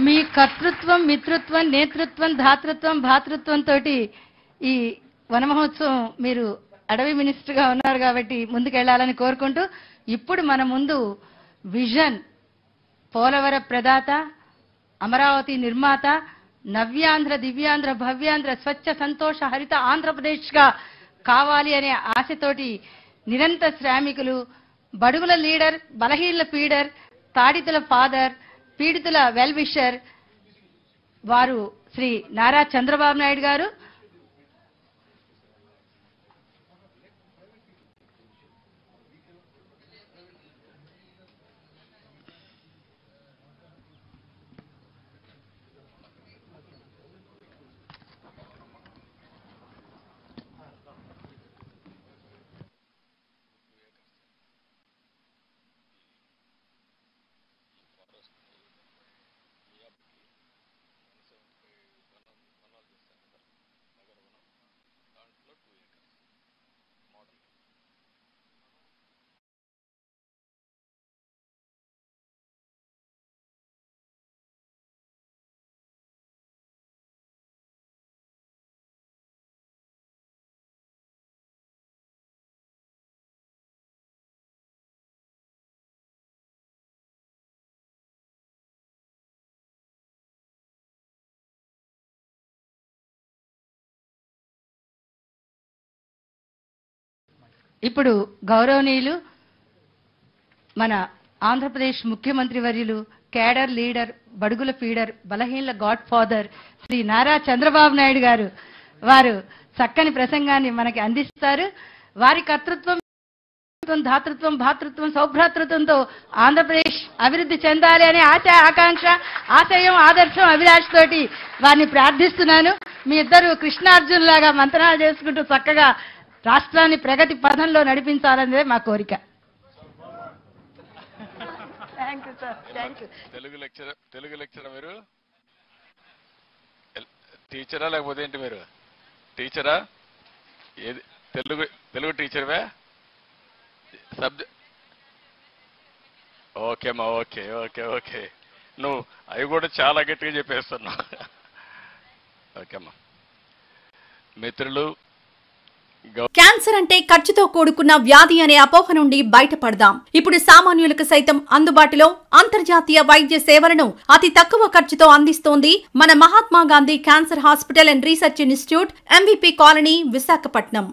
మీ కర్తృత్వం, మిత్రత్వం, నేతృత్వం, ధాతృత్వం, భాతృత్వం తోటి ఈ వన మహోత్సవం మీరు అడవి మినిస్టర్ గా ఉన్నారు కాబట్టి ముందుకెళ్లాలని కోరుకుంటూ ఇప్పుడు మన ముందు విజన్ పోలవర ప్రదాత, అమరావతి నిర్మాత, నవ్యాంధ్ర, దివ్యాంధ్ర, భవ్యాంధ్ర, స్వచ్ఛ సంతోష హరిత ఆంధ్రప్రదేశ్ గా కావాలి అనే ఆశతోటి నిరంతర శ్రామికులు, బడుగుల లీడర్, బలహీనల పీడర్, తాడితుల ఫాదర్, పీడితుల వెల్ విషర్ వారు శ్రీ నారా చంద్రబాబు నాయుడు గారు. ఇప్పుడు గౌరవనీయులు మన ఆంధ్రప్రదేశ్ ముఖ్యమంత్రి వర్యులు, కేడర్ లీడర్, బడుగుల ఫీడర్, బలహీనల గాడ్ ఫాదర్ శ్రీ నారా చంద్రబాబు నాయుడు గారు వారు చక్కని ప్రసంగాన్ని మనకి అందిస్తారు. వారి కర్తృత్వం, ధాతృత్వం, భాతృత్వం, సౌభ్రాతృత్వంతో ఆంధ్రప్రదేశ్ అభివృద్ధి చెందాలి అనే ఆశ, ఆకాంక్ష, ఆశయం, ఆదర్శం, అభిలాష తోటి వారిని ప్రార్థిస్తున్నాను. మీ ఇద్దరు కృష్ణార్జున్ లాగా మంతనాలు చేసుకుంటూ చక్కగా రాష్ట్రాన్ని ప్రగతి పథంలో నడిపించాలనేదే మా కోరిక. తెలుగు లెక్చర్ మీరు టీచరా లేకపోతే ఏంటి? మీరు టీచరా? ఏది తెలుగు టీచర్వే? సబ్జెక్ట్ ఓకేమ్మా, ఓకే ఓకే ఓకే. నువ్వు అవి కూడా చాలా గట్టిగా చెప్పేస్తున్నావు. ఓకేమ్మా. మిత్రులు, క్యాన్సర్ అంటే ఖర్చుతో కూడుకున్న వ్యాధి అనే అపోహ నుండి బయటపడదాం. ఇప్పుడు సామాన్యులకు సైతం అందుబాటులో అంతర్జాతీయ వైద్య సేవలను అతి తక్కువ ఖర్చుతో అందిస్తోంది మన Mahatma Gandhi cancer hospital and research institute, MVP colony, Visakhapatnam.